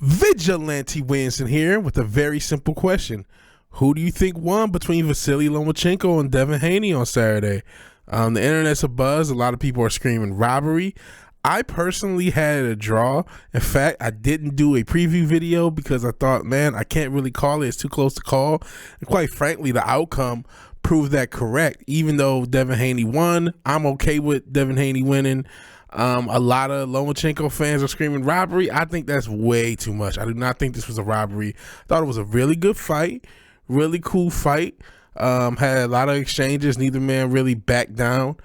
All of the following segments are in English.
VigilanteWilliamson here with a very simple question. Who do you think won between Vasiliy Lomachenko and Devin Haney on Saturday? The internet's abuzz. A lot of people are screaming robbery. I personally had a draw. In fact, I didn't do a preview video because I thought, man, I can't really call it. It's too close to call. And quite frankly, the outcome proved that correct. Even though Devin Haney won, I'm okay with Devin Haney winning. A lot of Lomachenko fans are screaming robbery. I think that's way too much. I do not think this was a robbery. I thought it was a really good fight, really cool fight. Had a lot of exchanges. Neither man really backed down.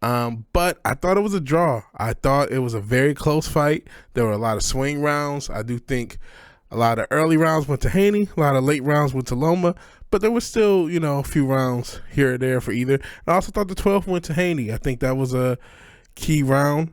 But I thought it was a draw. I thought it was a very close fight. There were a lot of swing rounds. I do think a lot of early rounds went to Haney. A lot of late rounds went to Loma. But there was still, a few rounds here or there for either. I also thought the 12th went to Haney. I think that was a key round.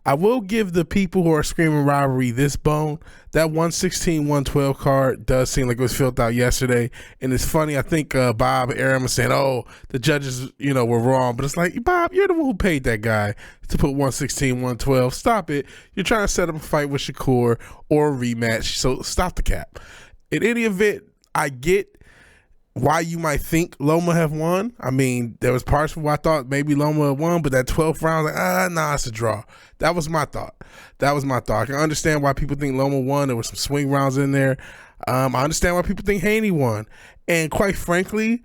I will give the people who are screaming robbery this bone. That 116-112 card does seem like it was filled out yesterday. And it's funny, I think Bob and Aaron were saying, oh, the judges, were wrong. But it's like, Bob, you're the one who paid that guy to put 116-112. Stop it. You're trying to set up a fight with Shakur or a rematch. So stop the cap. In any event, I get why you might think Loma have won. I mean, there was parts where I thought maybe Loma had won, but that 12th round, nah, it's a draw. That was my thought. I can understand why people think Loma won. There were some swing rounds in there. I understand why people think Haney won. And quite frankly,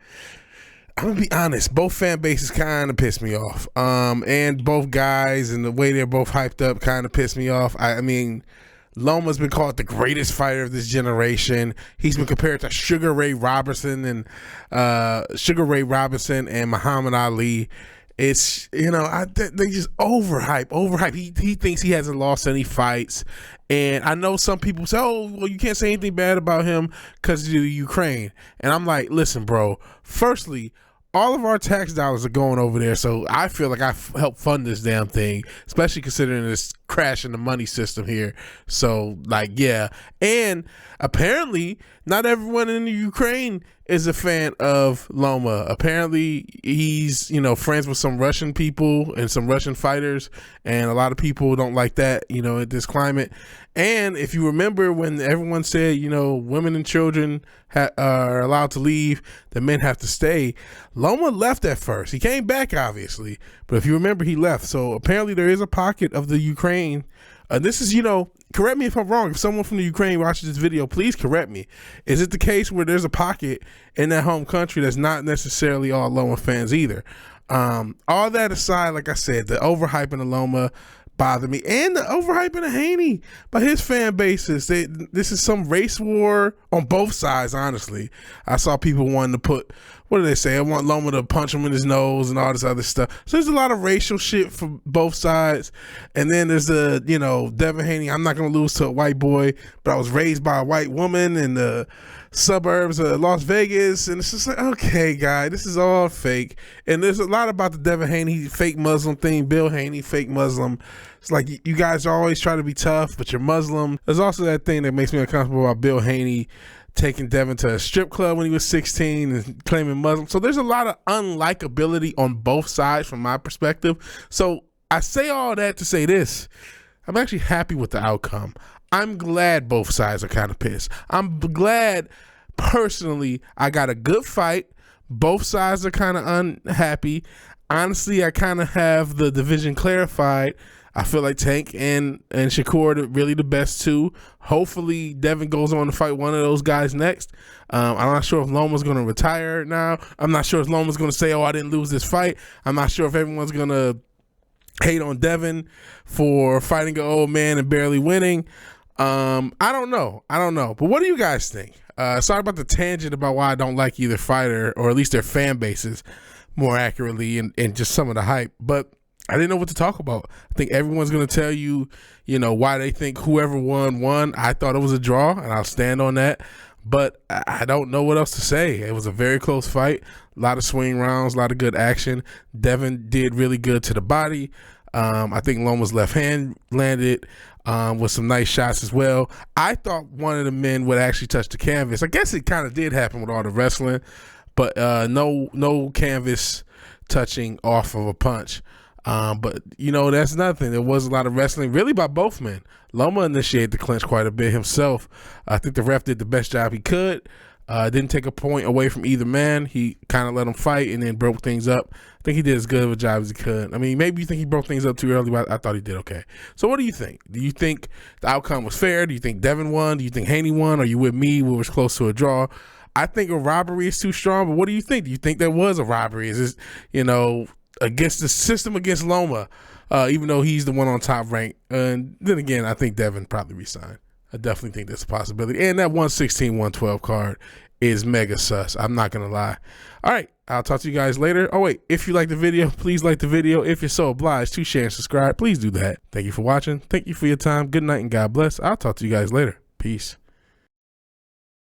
I'm going to be honest, both fan bases kind of pissed me off. And both guys and the way they're both hyped up kind of pissed me off. I mean, Loma's been called the greatest fighter of this generation. He's been compared to Sugar Ray Robinson and Muhammad Ali. It's they just overhype. He thinks he hasn't lost any fights, and I know some people say, "Oh, well, you can't say anything bad about him because of Ukraine." And I'm like, listen, bro. Firstly, all of our tax dollars are going over there, so I feel like I helped fund this damn thing, especially considering this crash in the money system here. So, yeah. And apparently, not everyone in the Ukraine is a fan of Loma. Apparently, he's, friends with some Russian people and some Russian fighters, and a lot of people don't like that, in this climate. And if you remember when everyone said, women and children are allowed to leave, the men have to stay, Loma left at first. He came back, obviously, but if you remember, he left. So apparently there is a pocket of the Ukraine. This is, correct me if I'm wrong. If someone from the Ukraine watches this video, please correct me. Is it the case where there's a pocket in that home country that's not necessarily all Loma fans either? All that aside, like I said, the overhyping of Loma bothered me, and the overhyping of Haney by his fan bases. This is some race war on both sides, honestly. I saw people wanting to put, what do they say? I want Loma to punch him in his nose and all this other stuff. So there's a lot of racial shit from both sides. And then there's the, Devin Haney, I'm not going to lose to a white boy, but I was raised by a white woman in the suburbs of Las Vegas. And it's just like, okay, guy, this is all fake. And there's a lot about the Devin Haney fake Muslim thing. Bill Haney, fake Muslim. It's like you guys always try to be tough, but you're Muslim. There's also that thing that makes me uncomfortable about Bill Haney taking Devin to a strip club when he was 16 and claiming Muslim. So there's a lot of unlikability on both sides from my perspective. So I say all that to say this. I'm actually happy with the outcome. I'm glad both sides are kind of pissed. I'm glad, personally, I got a good fight. Both sides are kind of unhappy. Honestly, I kind of have the division clarified. I feel like Tank and Shakur are really the best two. Hopefully, Devin goes on to fight one of those guys next. I'm not sure if Loma's going to retire now. I'm not sure if Loma's going to say, oh, I didn't lose this fight. I'm not sure if everyone's going to hate on Devin for fighting an old man and barely winning. I don't know. But what do you guys think? Sorry about the tangent about why I don't like either fighter, or at least their fan bases more accurately, and just some of the hype. But I didn't know what to talk about. I think everyone's going to tell you, why they think whoever won. I thought it was a draw, and I'll stand on that. But I don't know what else to say. It was a very close fight. A lot of swing rounds, a lot of good action. Devin did really good to the body. I think Loma's left hand landed with some nice shots as well. I thought one of the men would actually touch the canvas. I guess it kind of did happen with all the wrestling, but no canvas touching off of a punch. But you know, that's nothing. There was a lot of wrestling really by both men. Loma initiated the clinch quite a bit himself. I think the ref did the best job he could. Didn't take a point away from either man. He kind of let them fight and then broke things up. I think he did as good of a job as he could. I mean, maybe you think he broke things up too early, but I thought he did okay. So what do you think? Do you think the outcome was fair? Do you think Devin won? Do you think Haney won? Are you with me? We was close to a draw. I think a robbery is too strong, but what do you think? Do you think there was a robbery? Is this, you know, against the system against Loma, even though he's the one on top rank? And then again, I think Devin probably resigned. I definitely think that's a possibility. And that 116, 112 card is mega sus. I'm not going to lie. All right. I'll talk to you guys later. Oh, wait. If you like the video, please like the video. If you're so obliged to share and subscribe, please do that. Thank you for watching. Thank you for your time. Good night and God bless. I'll talk to you guys later. Peace.